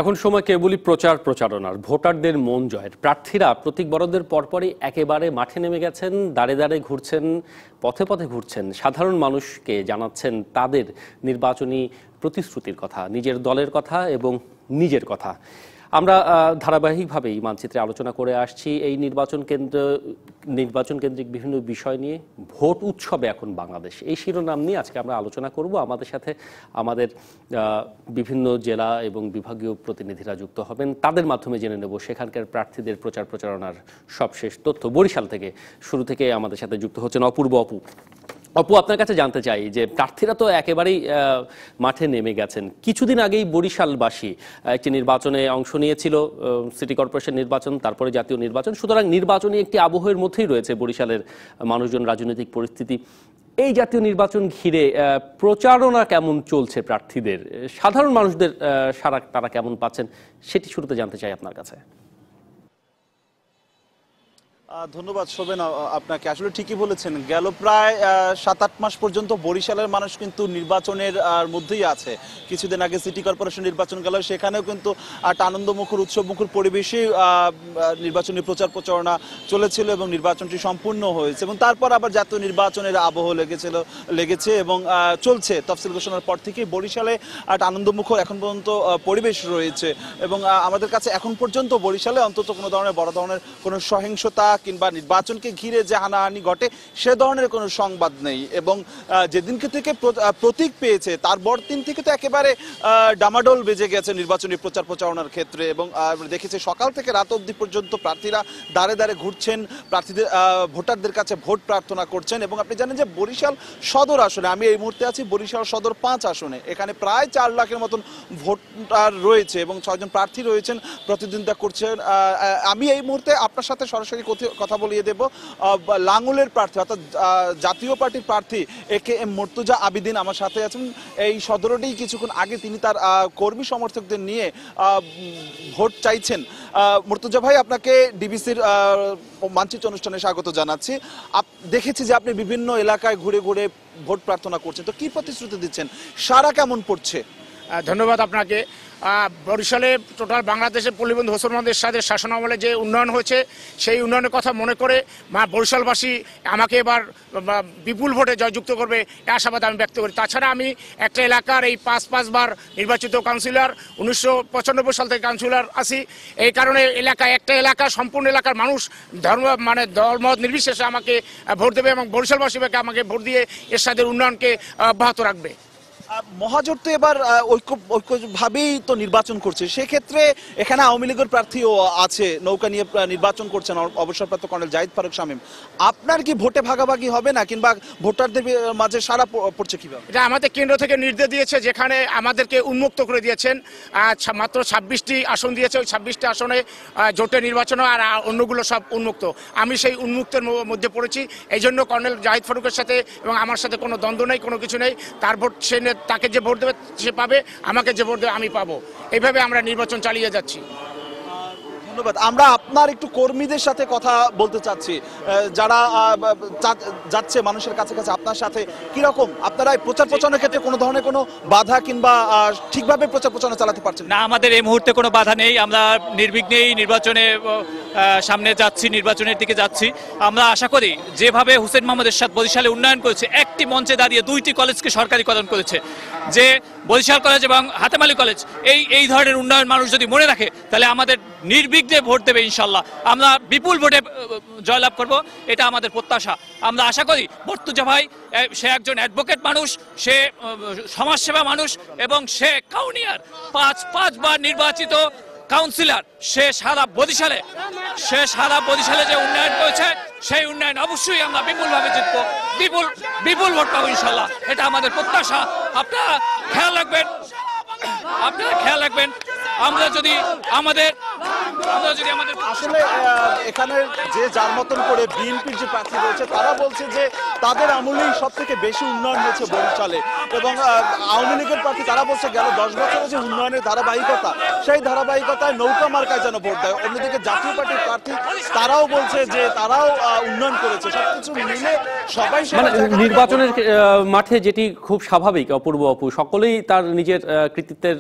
এখন সময় কেবলই প্রচার প্রচারণার, ভোটারদের মন জয়ের। প্রার্থীরা প্রতীক বরাদ্দের পরপরই একেবারে মাঠে নেমে গেছেন, দাঁড়ে দাঁড়ে ঘুরছেন, পথে পথে ঘুরছেন, সাধারণ মানুষকে জানাচ্ছেন তাদের নির্বাচনী প্রতিশ্রুতির কথা, নিজের দলের কথা এবং নিজের কথা। আমরা ধারাবাহিকভাবেই মানচিত্রে আলোচনা করে আসছি এই নির্বাচন কেন্দ্রিক বিভিন্ন বিষয় নিয়ে। ভোট উৎসবে এখন বাংলাদেশ, এই শিরোনাম নিয়ে আজকে আমরা আলোচনা করব। আমাদের সাথে আমাদের বিভিন্ন জেলা এবং বিভাগীয় প্রতিনিধিরা যুক্ত হবেন, তাদের মাধ্যমে জেনে নেব সেখানকার প্রার্থীদের প্রচার প্রচারণার সবশেষ তথ্য। বরিশাল থেকে শুরু থেকে আমাদের সাথে যুক্ত হচ্ছেন অপূর্ব। অপু, আপনার কাছে জানতে চাই যে প্রার্থীরা তো একেবারেই মাঠে নেমে গেছেন। কিছুদিন আগেই বরিশালবাসী একটি নির্বাচনে অংশ নিয়েছিল, সিটি কর্পোরেশন নির্বাচন, তারপরে জাতীয় নির্বাচন। সুতরাং নির্বাচনী একটি আবহের মধ্যেই রয়েছে বরিশালের মানুষজন, রাজনৈতিক পরিস্থিতি। এই জাতীয় নির্বাচন ঘিরে প্রচারণা কেমন চলছে প্রার্থীদের, সাধারণ মানুষদের সাড়া তারা কেমন পাচ্ছেন, সেটি শুরুতে জানতে চাই আপনার কাছে। ধন্যবাদ শোভন, আপনাকে। আসলে ঠিকই বলেছেন, গেল প্রায় 7-8 মাস পর্যন্ত বরিশালের মানুষ কিন্তু নির্বাচনের মধ্যেই আছে। কিছুদিন আগে সিটি কর্পোরেশন নির্বাচন গেল, সেখানেও কিন্তু একটা আনন্দমুখর উৎসবমুখর পরিবেশে নির্বাচনী প্রচার প্রচারণা চলেছিল এবং নির্বাচনটি সম্পূর্ণ হয়েছে। এবং তারপর আবার জাতীয় নির্বাচনের আবহ লেগেছে এবং চলছে। তফসিল ঘোষণার পর থেকেই বরিশালে একটা আনন্দমুখর এখন পর্যন্ত পরিবেশ রয়েছে। এবং আমাদের কাছে এখন পর্যন্ত বরিশালে অন্তত কোনো ধরনের বড় ধরনের কোনো সহিংসতা কিংবা নির্বাচনকে ঘিরে যে হানাহানি ঘটে সে ধরনের কোনো সংবাদ নেই। এবং যেদিনকে থেকে প্রতীক পেয়েছে তার দিন থেকে তো একেবারে ডামাডোল বেজে গেছে নির্বাচনী প্রচার প্রচারণার ক্ষেত্রে। এবং দেখেছি সকাল থেকে রাত অবধি পর্যন্ত প্রার্থীরা দাঁড়ে দাঁড়ে ঘুরছেন, প্রার্থীদের ভোটারদের কাছে ভোট প্রার্থনা করছেন। এবং আপনি জানেন যে বরিশাল সদর আসনে, আমি এই মুহূর্তে আছি বরিশাল সদর 5 আসনে, এখানে প্রায় 4 লাখের মতন ভোটার রয়েছে এবং 6 জন প্রার্থী রয়েছেন, প্রতিদ্বন্দ্বিতা করছেন। আমি এই মুহূর্তে আপনার সাথে সরাসরি কথা বলিয়ে দেব লাঙ্গলের প্রার্থী, অর্থাৎ জাতীয় পার্টির প্রার্থী AKM মুর্তজা আবিদিন আমার সাথে আছেন। এই সদরেই কিছুক্ষণ আগে তিনি তার কর্মী সমর্থকদের নিয়ে ভোট চাইছেন। মুর্তজা ভাই, আপনাকে ডিবিসির মানচিত্র অনুষ্ঠানে স্বাগত জানাচ্ছি। দেখেছি যে আপনি বিভিন্ন এলাকায় ঘুরে ঘুরে ভোট প্রার্থনা করছেন, তো কি প্রতিশ্রুতি দিচ্ছেন, সারা কেমন পড়ছে? ধন্যবাদ আপনাকে। বরিশালে টোটাল বাংলাদেশের পল্লীবন্ধু হোসেন মোহাম্মদ এরশাদের শাসনামলে যে উন্নয়ন হয়েছে সেই উন্নয়নের কথা মনে করে বরিশালবাসী আমাকে এবার বিপুল ভোটে জয়যুক্ত করবে এ আশাবাদ আমি ব্যক্ত করি। তাছাড়া আমি একটা এলাকার এই 5 বার নির্বাচিত কাউন্সিলর, 1995 সাল থেকে কাউন্সিলর আছি। এই কারণে একটা এলাকা সম্পূর্ণ এলাকার মানুষ ধর্মমত নির্বিশেষে আমাকে ভোট দেবে এবং বরিশালবাসীকে আমাকে ভোট দিয়ে এরশাদের উন্নয়নকে অব্যাহত রাখবে। মহাজোট তো এবার ঐক্যভাবেই তো নির্বাচন করছে, সেক্ষেত্রে এখানে আওয়ামী লীগের প্রার্থীও আছে, নৌকা নিয়ে নির্বাচন করছেন অবসরপ্রাপ্ত কর্নেল জাহিদ ফারুক শামীম। আপনার কি ভোটে ভাগাভাগি হবে না, কিংবা ভোটারদের মাঝে সারা পড়ছে কিভাবে? এটা আমাদের কেন্দ্র থেকে নির্দেশ দিয়েছে, যেখানে আমাদেরকে উন্মুক্ত করে দিয়েছেন। মাত্র 26টি আসন দিয়েছে, ওই 26টি আসনে জোটে নির্বাচন আর অন্যগুলো সব উন্মুক্ত। আমি সেই উন্মুক্তের মধ্যে পড়েছি। এই জন্য কর্নেল জাহিদ ফারুকের সাথে এবং আমার সাথে কোনো দ্বন্দ্ব নেই, কোনো কিছু নেই। তার ভোট সে, তাকে যে ভোট দেবে সে পাবে, আমাকে যে ভোট দেবে আমি পাবো। এইভাবে আমরা নির্বাচন চালিয়ে যাচ্ছি। ধন্যবাদ। আমরা আপনার একটু কর্মীদের সাথে কথা বলতে চাচ্ছি, যারা যাচ্ছে মানুষের কাছে কাছে, আপনার সাথে কিরকম আপনারা প্রচার প্রচারণার ক্ষেত্রে কোনো ধরনের কোনো বাধা কিংবা ঠিকভাবে প্রচার প্রচারণা চালাতে পারছেন না? আমাদের এই মুহূর্তে কোনো বাধা নেই, আমরা নির্বিঘ্নেই নির্বাচনে সামনে যাচ্ছি, নির্বাচনের দিকে যাচ্ছি। আমরা আশা করি যেভাবে হোসেন মোহাম্মদ এরশাদ বরিশালে উন্নয়ন করেছে, একটি মঞ্চে দাঁড়িয়ে 2টি কলেজকে সরকারিকরণ করেছে, যে বরিশাল কলেজ এবং হাতেম আলী কলেজ, এই ধরনের উন্নয়ন মানুষ যদি মনে রাখে তাহলে আমাদের নির্বিঘ্নে ভোট দেবে ইনশাল্লাহ। আমরা বিপুল ভোটে জয়লাভ করব, এটা আমাদের প্রত্যাশা। আমরা আশা করি মুর্তজা ভাই, সে একজন অ্যাডভোকেট মানুষ, সে সমাজসেবা মানুষ এবং সে কাউনিয়ার 5 বার নির্বাচিত কাউন্সিলর। সে সারা বরিশালে যে উন্নয়ন করেছে সেই উন্নয়ন অবশ্যই আমরা বিপুলভাবে জিতবো, বিপুল ভোট পাবো ইনশাল্লাহ, এটা আমাদের প্রত্যাশা। আপনারা খেয়াল রাখবেন, আমরা যদি আমাদের আমরা যদি আমাদের আসলে এখানে যে যার মতন করে বিএনপির যে প্রার্থী রয়েছে তারা বলছে যে তাদের আমলেই সব থেকে বেশি উন্নয়ন হয়েছে বরিশালে, এবং আওয়ামী লীগের প্রার্থী তারা বলছে গেল 10 বছরে যে উন্নয়নের ধারাবাহিকতা, সেই ধারাবাহিকতায় নৌকা মার্কায় যেন ভোট দেয়। অন্যদিকে জাতীয় পার্টির প্রার্থী তারাও বলছে যে তারাও উন্নয়ন করেছে। সবকিছু মিলে সবাই মানে নির্বাচনের মাঠে যেটি খুব স্বাভাবিক অপূর্ব অপু, সকলেই তার নিজের কৃতিত্বের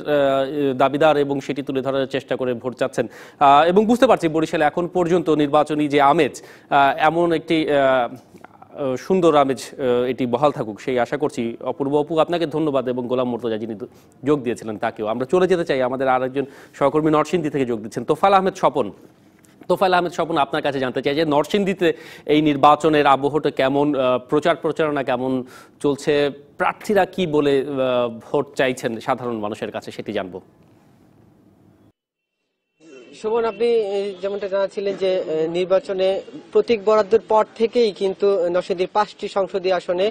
দাবিদার এবং সেটি তুলে ধরার চেষ্টা করে ভোট চাচ্ছেন। এবং বুঝতে পারছি বরিশালে এখন পর্যন্ত নির্বাচনী যে আমেজ, এমন একটি সুন্দর আমেজ এটি বহাল থাকুক সেই আশা করছি। অপূর্ব অপু, আপনাকে ধন্যবাদ, এবং গোলাম মুর্তজা যিনি যোগ দিয়েছিলেন তাকেও। আমরা চলে যেতে চাই, আমাদের আরেকজন সহকর্মী নরসিংদী থেকে যোগ দিচ্ছেন তোফায়েল আহমেদ স্বপন। তোফায়েল আহমেদ স্বপন, আপনার কাছে জানতে চাই যে নরসিংদীতে এই নির্বাচনের আবহটা কেমন, প্রচারণা কেমন চলছে, প্রার্থীরা কি বলে ভোট চাইছেন সাধারণ মানুষের কাছে, সেটি জানবো। শোভন, আপনি যেমনটা জানাচ্ছিলেন যে নির্বাচনে প্রতীক বরাদ্দের পর থেকেই কিন্তু নরসিংদীর 5টি সংসদীয় আসনে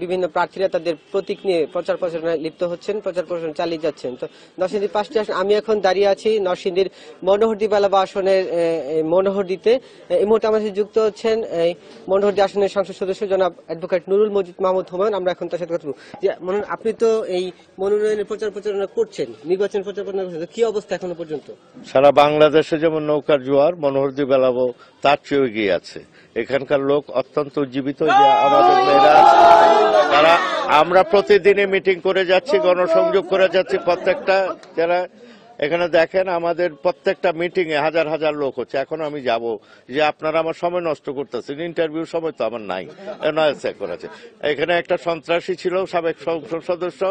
বিভিন্ন প্রার্থীরা তাদের প্রতীক নিয়ে প্রচার প্রচারণায় লিপ্ত হচ্ছেন, প্রচার প্রচারণা চালিয়ে যাচ্ছেন। তো নরসিংদীর 5টি আসন, আমি এখন দাঁড়িয়ে আছি নরসিংদীর মনোহরদী বেলাবা আসনের মনোহরদীতে। এই মুহূর্তে আমাদের সাথে যুক্ত হচ্ছেন মনোহরদী আসনের সংসদ সদস্য জনাব অ্যাডভোকেট নুরুল মজিদ মাহমুদ হুমায়ুন। আমরা এখন তার সাথে কথা বলবো। আপনি তো এই মনোনয়নের প্রচার প্রচারণা করছেন, নির্বাচন প্রচার প্রচারণা করছেন, কি অবস্থা এখনো পর্যন্ত? সারা বাংলাদেশে যেমন নৌকার জোয়ার, মনোহরদী বেলাবো তার চেয়ে এগিয়ে আছে। এখানকার লোক অত্যন্ত উজ্জীবিত। যে আমাদের মেয়েরা তারা, আমরা প্রতিদিনই মিটিং করে যাচ্ছি, গণসংযোগ করে যাচ্ছি। প্রত্যেকটা যারা এখানে দেখেন, আমাদের প্রত্যেকটা মিটিং এ হাজার হাজার লোক হচ্ছে। এখন আমি যাব যে আপনারা আমার সময় নষ্ট করতেছেন, ইন্টারভিউ সময় তো আমার নাই, করেছে। এখানে একটা সন্ত্রাসী ছিল, সাবেক সংসদ সদস্য,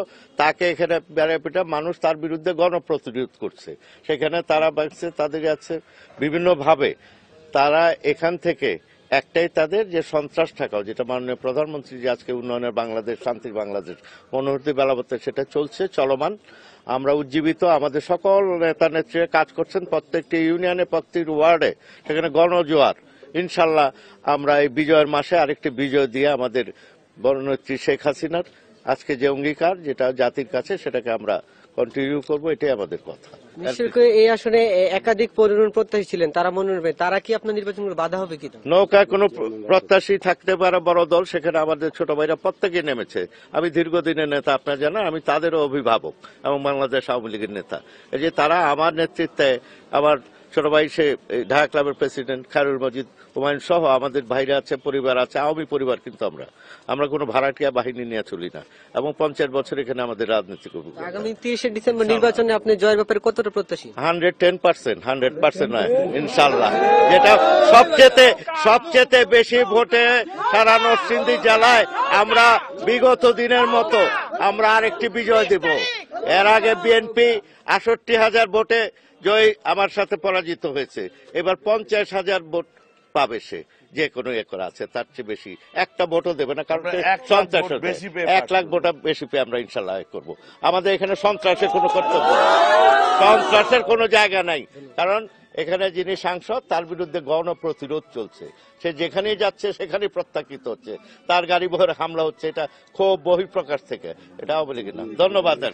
তাকে এখানে বেড়াপিটা মানুষ তার বিরুদ্ধে গণপ্রতিরোধ করছে। সেখানে তারা বাঁচছে, তাদের আছে বিভিন্ন ভাবে। তারা এখান থেকে একটাই তাদের যে সন্ত্রাস ঠেকাও, যেটা মাননীয় প্রধানমন্ত্রী যে আজকে উন্নয়নের বাংলাদেশ, শান্তির বাংলাদেশ মনোহরদী বেলাবতে, সেটা চলছে, চলমান। আমরা উজ্জীবিত, আমাদের সকল নেতা নেত্রীরা কাজ করছেন প্রত্যেকটি ইউনিয়নে, প্রত্যেকটি ওয়ার্ডে। সেখানে গণজোয়ার, ইনশাল্লাহ আমরা এই বিজয়ের মাসে আরেকটি বিজয় দিয়ে আমাদের বড়নেত্রী শেখ হাসিনার আজকে যে অঙ্গীকার, যেটা জাতির কাছে, সেটাকে আমরা কন্টিনিউ করবো, এটাই আমাদের কথা। নিশ্চয়ই এই আসনে একাধিক মনোনয়ন প্রত্যাশী ছিলেন, তারা মনোনয়ন পেয়ে, তারা কি আপনার নির্বাচন বাধা হবে কিনা? নৌকায় কোনো প্রত্যাশী থাকতে পারে বড় দল, সেখানে আমাদের ছোট ভাইরা প্রত্যেকে নেমেছে। আমি দীর্ঘদিনের নেতা, আপনার জানেন, আমি তাদেরও অভিভাবক এবং বাংলাদেশ আওয়ামী লীগের নেতা। এই যে তারা আমার নেতৃত্বে, আমার ছোট ভাই সে ঢাকা ক্লাবের প্রেসিডেন্ট খায়রুল মজিদ হুমায়ুন সহ আমাদের ভাইরা আছে, পরিবার আছে, আওয়ামী পরিবার, কিন্তু আমরা কোনো ভাড়াটিয়া বাহিনী নিয়ে চলি না, এবং 50 বছর এখানে আমাদের রাজনীতি করব। আগামী 30শে ডিসেম্বর নির্বাচনে আপনি জয়ের ব্যাপারে কতটা প্রত্যাশী? 110% নয়, ইনশাল্লাহ। যেটা সবচেয়ে বেশি ভোটে সারা নরসিংদী জেলায় আমরা বিগত দিনের মতো আমরা আরেকটি বিজয় দেব। এর আগে বিএনপি 68,000 ভোটে জয় আমার সাথে পরাজিত হয়েছে, এবার 50,000 ভোট পাবে সে, যে কোনো একর আছে, তার চেয়ে বেশি একটা ভোটও দেবে না, কারণ 1 লাখ ভোট বেশি পেয়ে আমরা ইনশাল্লাহ করবো। আমাদের এখানে সন্ত্রাসের কোনো কর্তব্য, সন্ত্রাসের কোনো জায়গা নাই, কারণ এখানে যিনি সাংসদ তার বিরুদ্ধে গণপ্রতিরোধ চলছে। সে যেখানেই যাচ্ছে সেখানেই প্রত্যাখ্যিত হচ্ছে, তার গাড়ি বহরে হামলা হচ্ছে। এটা খুব বহিঃপ্রকাশ থেকে, এটা আওয়ামী লীগের না। ধন্যবাদ। আর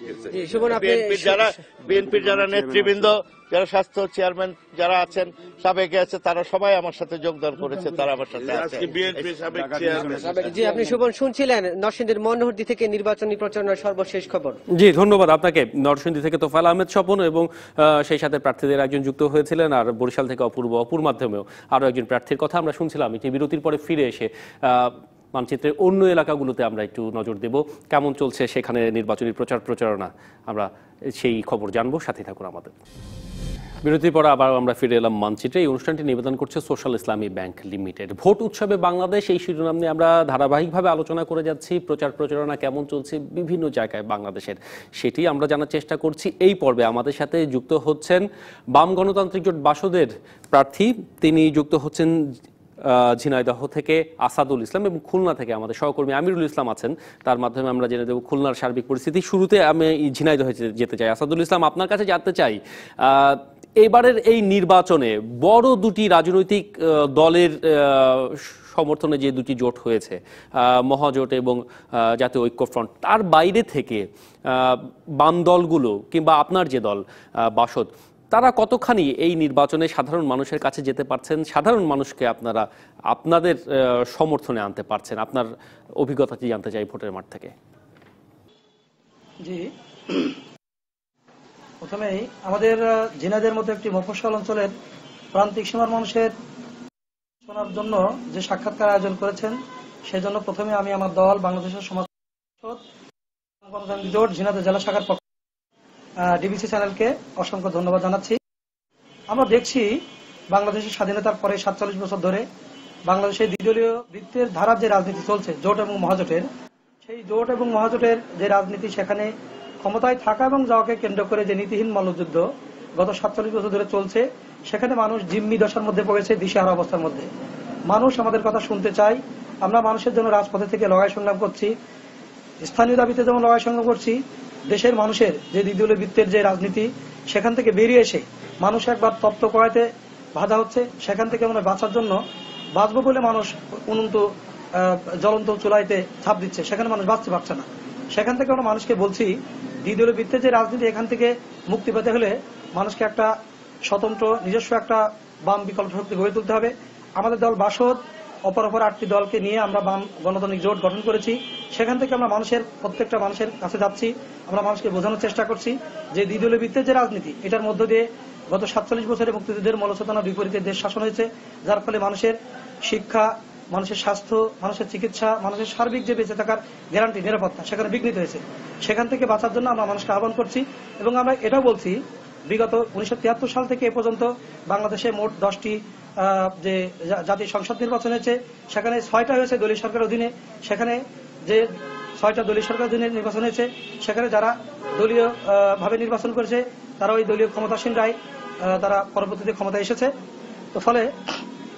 বিএনপির যারা নেতৃবৃন্দ, যারা স্বাস্থ্য চেয়ারম্যান যারা আছেন, সাবেক আছে, তারা সবাই আমার সাথে যোগদান করেছে, তারা আমার সাথে আছে। জি, আপনি শোভন শুনছিলেন নরসিংদীর মনোহরদী থেকে নির্বাচনী প্রচারণার সর্বশেষ খবর। জি, ধন্যবাদ আপনাকে। নরসিংদী থেকে তোফায়েল আহমেদ স্বপন এবং সেই সাথে প্রার্থীদের একজন যুক্ত হয়েছিলেন, আর বরিশাল থেকে অপূর মাধ্যমেও আরো একজন প্রার্থীর কথা আমরা শুনছিলাম। এটি বিরতির পরে ফিরে এসে মানচিত্রের অন্য এলাকাগুলোতে আমরা একটু নজর দেব, কেমন চলছে সেখানে নির্বাচনী প্রচারণা, আমরা সেই খবর জানবো। সাথে থাকুন আমাদের। বিরতির পর আবার আমরা ফিরে এলাম মানচিত্রে। এই অনুষ্ঠানটি নিবেদন করছে সোশ্যাল ইসলামী ব্যাংক লিমিটেড। ভোট উৎসবে বাংলাদেশ, এই শিরোনাম নিয়ে আমরা ধারাবাহিকভাবে আলোচনা করে যাচ্ছি। প্রচারণা কেমন চলছে বিভিন্ন জায়গায় বাংলাদেশের, সেটি আমরা জানার চেষ্টা করছি। এই পর্বে আমাদের সাথে যুক্ত হচ্ছেন বাম গণতান্ত্রিক জোট বাসদের প্রার্থী, তিনি যুক্ত হচ্ছেন ঝিনাইদহ থেকে আসাদুল ইসলাম, এবং খুলনা থেকে আমাদের সহকর্মী আমিরুল ইসলাম আছেন। তার মাধ্যমে আমরা জেনে দেব খুলনার সার্বিক পরিস্থিতি। শুরুতে আমি ঝিনাইদহ যেতে চাই। আসাদুল ইসলাম, আপনার কাছে জানতে চাই, এবারের এই নির্বাচনে বড় দুটি রাজনৈতিক দলের সমর্থনে যে দুটি জোট হয়েছে, মহাজোট এবং জাতীয় ঐক্যফ্রন্ট, তার বাইরে থেকে বাম দলগুলো কিংবা আপনার যে দল বাসদ, তারা কতখানি এই নির্বাচনে সাধারণ মানুষের কাছে যেতে পারছেন, সাধারণ মানুষকে আপনারা আপনাদের সমর্থনে আনতে পারছেন? আপনার অভিজ্ঞতাটি জানতে চাই ভোটের মাঠ থেকে। জি, প্রথমেই আমাদের ঝিনাইদের মতো একটি মফস্বল অঞ্চলের প্রান্তিক সীমার মানুষের শোনার জন্য যে সাক্ষাৎকার আয়োজন করেছেন, সেজন্য প্রথমে আমি আমার দল বাংলাদেশের সমাজ গণতান্ত্রিক জোট ঝিনাইদহ জেলা শাখার পক্ষ ডিবিসি চ্যানেলকে অসংখ্য ধন্যবাদ জানাচ্ছি। আমরা দেখছি বাংলাদেশের স্বাধীনতার পরে ৪৭ বছর ধরে বাংলাদেশের দ্বিদলীয় ভিত্তির ধারার যে রাজনীতি চলছে জোট এবং মহাজোটের, সেই জোট এবং মহাজোটের যে রাজনীতি, সেখানে ক্ষমতায় থাকা এবং যাওয়াকে কেন্দ্র করে যে নীতিহীন মল্লযুদ্ধ গত ৪৭ বছর ধরে চলছে, সেখানে মানুষ জিম্মি দশার মধ্যে পড়েছে, দিশেহারা অবস্থার মধ্যে। মানুষ আমাদের কথা শুনতে চায়। আমরা মানুষের জন্য রাজপথে থেকে লড়াই সংগ্রাম করছি, স্থানীয় দাবিতে যেমন লড়াই সংগ্রাম করছি, দেশের মানুষের যে দ্বিদলীয় ভিত্তির যে রাজনীতি, সেখান থেকে বেরিয়ে এসে মানুষ একবার তপ্ত কড়াইতে ভাজা হচ্ছে, সেখান থেকে আমরা বাঁচার জন্য বাঁচবো বলে মানুষ অনন্ত জ্বলন্ত চুলাইতে ছাপ দিচ্ছে, সেখানে মানুষ বাঁচতে পারছে না। সেখান থেকে আমরা মানুষকে বলছি, দ্বিদলীয় ভিত্তির যে রাজনীতি, এখান থেকে মুক্তি পেতে হলে মানুষকে একটা স্বতন্ত্র নিজস্ব একটা বাম বিকল্প শক্তি গড়ে তুলতে হবে। আমাদের দল বাসদ অপর 8টি দলকে নিয়ে আমরা বাম গণতান্ত্রিক জোট গঠন করেছি। সেখান থেকে আমরা প্রত্যেকটা মানুষের কাছে যাচ্ছি, আমরা মানুষকে বোঝানোর চেষ্টা করছি যে দ্বিদলীয় ভিত্তির যে রাজনীতি, এটার মধ্য দিয়ে গত 47 বছরে মুক্তিযুদ্ধের মূল্যচেতনার বিপরীতে দেশ শাসন হয়েছে, যার ফলে মানুষের শিক্ষা, মানুষের স্বাস্থ্য, মানুষের চিকিৎসা, মানুষের সার্বিক যে বেঁচে থাকার গ্যারান্টি, নিরাপত্তা, সেখানে বিঘ্নিত হয়েছে। সেখান থেকে বাঁচার জন্য আমরা মানুষকে আহ্বান করছি এবং আমরা এটাও বলছি, বিগত 1973 সাল থেকে এ পর্যন্ত বাংলাদেশে মোট 10টি যে জাতীয় সংসদ নির্বাচন হয়েছে, সেখানে 6টা হয়েছে দলীয় সরকারের অধীনে। সেখানে যে 6টা দলীয় সরকারের অধীনে নির্বাচন হয়েছে, সেখানে যারা দলীয় ভাবে নির্বাচন করেছে, তারা ওই দলীয় ক্ষমতাসীনরাই তারা পরবর্তীতে ক্ষমতায় এসেছে। তো ফলে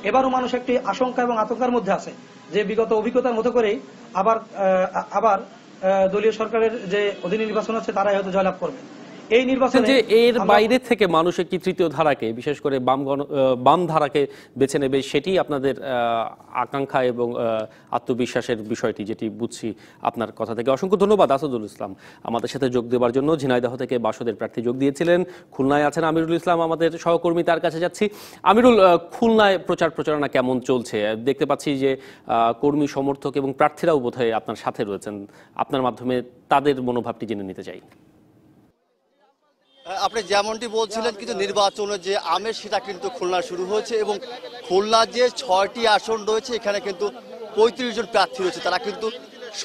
এবারও মানুষ একটি আশঙ্কা এবং আতঙ্কের মধ্যে আছে যে বিগত অভিজ্ঞতার মতো করেই আবার দলীয় সরকারের যে অধীনে নির্বাচন আছে, তারাই হয়তো জয়লাভ করবে। এই নির্বাচনে যে এর বাইরে থেকে মানুষ একটি তৃতীয় ধারাকে, বিশেষ করে বাম ধারাকে বেছে নেবে, সেটি আপনাদের আকাঙ্ক্ষা এবং আত্মবিশ্বাসের বিষয়টি, যেটি বুঝছি আপনার কথা থেকে। অসংখ্য ধন্যবাদ আসাদুল ইসলাম আমাদের সাথে যোগ দেওয়ার জন্য। ঝিনাইদহ থেকে বাসদের প্রার্থী যোগ দিয়েছিলেন। খুলনায় আছেন আমিরুল ইসলাম, আমাদের সহকর্মী, তার কাছে যাচ্ছি। আমিরুল, খুলনায় প্রচারণা কেমন চলছে? দেখতে পাচ্ছি যে কর্মী সমর্থক এবং প্রার্থীরাও বোধহয় আপনার সাথে রয়েছেন। আপনার মাধ্যমে তাদের মনোভাবটি জেনে নিতে চাই। আপনি যেমনটি বলছিলেন, কিন্তু নির্বাচনের যে আমেজ, সেটা কিন্তু খুলনা শুরু হয়েছে এবং খুলনার যে 6টি আসন রয়েছে, এখানে কিন্তু 35 জন প্রার্থী রয়েছে। তারা কিন্তু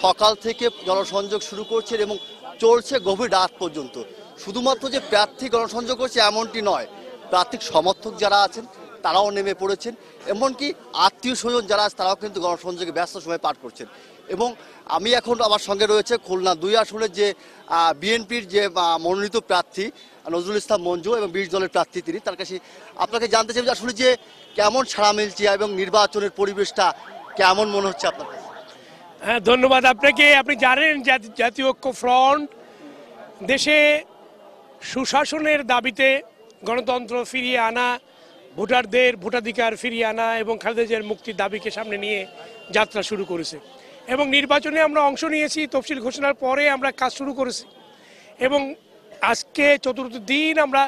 সকাল থেকে জনসংযোগ শুরু করছেন এবং চলছে গভীর রাত পর্যন্ত। শুধুমাত্র যে প্রার্থী জনসংযোগ করছে এমনটি নয়, প্রার্থীর সমর্থক যারা আছেন তারাও নেমে পড়েছেন, এমনকি আত্মীয় স্বজন যারা আছে তারাও কিন্তু গণসংযোগে ব্যস্ত সময় পার করছেন। এবং আমি এখন আমার সঙ্গে রয়েছে খুলনা 2 আসনের যে বিএনপির যে মনোনীত প্রার্থী নজরুল ইসলাম মঞ্জু এবং 20 দলের প্রার্থী তিনি। তার কাছে আপনাকে জানতে চাই যে আসলে যে কেমন সাড়া মিলছে এবং নির্বাচনের পরিবেশটা কেমন মনে হচ্ছে আপনার কাছে? হ্যাঁ, ধন্যবাদ আপনাকে। আপনি জানেন জাতীয় ঐক্য ফ্রন্ট দেশে সুশাসনের দাবিতে গণতন্ত্র ফিরিয়ে আনা, ভোটারদের ভোটাধিকার ফিরিয়ে আনা এবং খালেদা জিয়ার মুক্তির দাবিকে সামনে নিয়ে যাত্রা শুরু করেছে এবং নির্বাচনে আমরা অংশ নিয়েছি। তফসিল ঘোষণার পরে আমরা কাজ শুরু করেছি এবং আজকে 4র্থ দিন আমরা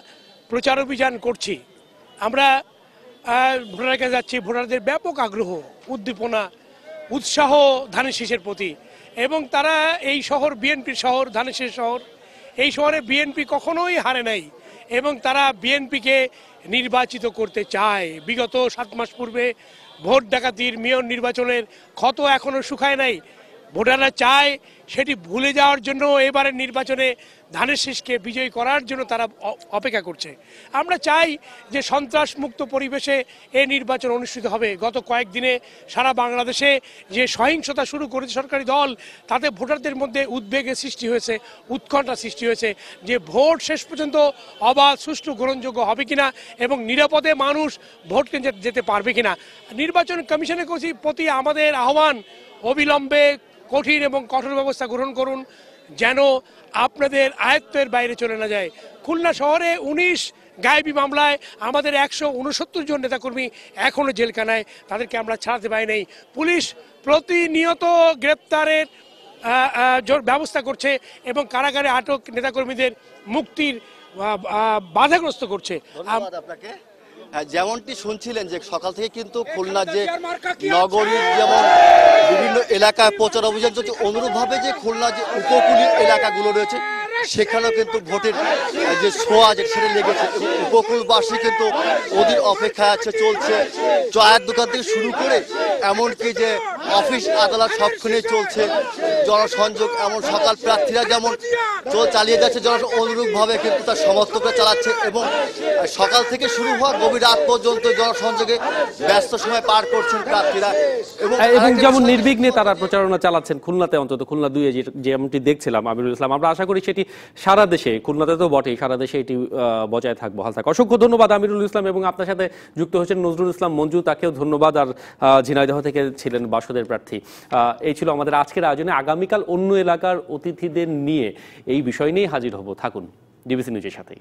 প্রচার অভিযান করছি। আমরা ভোটারের কাছে যাচ্ছি, ভোটারদের ব্যাপক আগ্রহ, উদ্দীপনা, উৎসাহ ধানের শীষের প্রতি। এবং তারা এই শহর বিএনপির শহর, ধানের শীষ শহর, এই শহরে বিএনপি কখনোই হারে নাই এবং তারা বিএনপিকে নির্বাচিত করতে চায়। বিগত 7 মাস পূর্বে ভোট ডাকাতির মেয়র নির্বাচনের ক্ষত এখনো শুকায় নাই। ভোটাররা চায় সেটি ভুলে যাওয়ার জন্য এবারের নির্বাচনে ধানের শীষকে বিজয়ী করার জন্য তারা অপেক্ষা করছে। আমরা চাই যে সন্ত্রাস মুক্ত পরিবেশে এই নির্বাচন অনুষ্ঠিত হবে। গত কয়েকদিনে সারা বাংলাদেশে যে সহিংসতা শুরু করেছে সরকারি দল, তাতে ভোটারদের মধ্যে উদ্বেগের সৃষ্টি হয়েছে, উৎকণ্ঠা সৃষ্টি হয়েছে যে ভোট শেষ পর্যন্ত অবাধ, সুষ্ঠু, গ্রহণযোগ্য হবে কিনা এবং নিরাপদে মানুষ ভোট কেন্দ্রে যেতে পারবে কিনা। নির্বাচন কমিশনের প্রতি আমাদের আহ্বান, অবিলম্বে কঠিন এবং কঠোর ব্যবস্থা গ্রহণ করুন যেন আপনাদের আয়ত্তের বাইরে চলে না যায়। খুলনা শহরে 19 গায়েবী মামলায় আমাদের 169 জন নেতাকর্মী এখনও জেলখানায়, তাদেরকে আমরা ছাড়াতে পারি নাই। পুলিশ প্রতিনিয়ত গ্রেপ্তারের ব্যবস্থা করছে এবং কারাগারে আটক নেতাকর্মীদের মুক্তির বাধাগ্রস্ত করছে। ধন্যবাদ আপনাকে। যেমনটি শুনছিলেন যে সকাল থেকে কিন্তু খুলনা যে নগরীর যেমন বিভিন্ন এলাকায় প্রচার অভিযান চলছে, অনুরূপভাবে যে খুলনা যে উপকূলীয় এলাকাগুলো রয়েছে সেখানেও কিন্তু ভোটের যে ছোঁয়া সেটা লেগেছে এবং উপকূলবাসী কিন্তু ওদের অপেক্ষায় আছে। চলছে চায়ের দোকান থেকে শুরু করে এমনকি যে অফিস আদালত সবখানেই চলছে জনসংযোগ। এমন সকাল প্রার্থীরা যেমন চালিয়ে যাচ্ছে অনুরূপভাবে কিন্তু তার সমর্থকরা চালাচ্ছে এবং সকাল থেকে শুরু হওয়া গভীর রাত পর্যন্ত জনসংযোগে ব্যস্ত সময় পার করছেন প্রার্থীরা এবং যেমন নির্বিঘ্নে তারা প্রচারণা চালাচ্ছেন খুলনাতে, অন্তত খুলনা 2-এ যেমনটি দেখছিলাম আমিরুল ইসলাম। আমরা আশা করি সেটি সারা দেশে, খুলনাতে তো বটেই, সারা দেশে এটি বজায় থাকবে, বহাল থাকবে। অসংখ্য ধন্যবাদ আমিরুল ইসলাম, এবং আপনার সাথে যুক্ত হচ্ছেন নজরুল ইসলাম মঞ্জু, তাকেও ধন্যবাদ। আর ঝিনাইদহ থেকে ছিলেন বাসদের প্রার্থী। এই ছিল আমাদের আজকের আয়োজনে। আগামীকাল অন্য এলাকার অতিথিদের নিয়ে এই বিষয় নিয়ে হাজির হব। থাকুন ডিবিসি নিউজের সাথেই।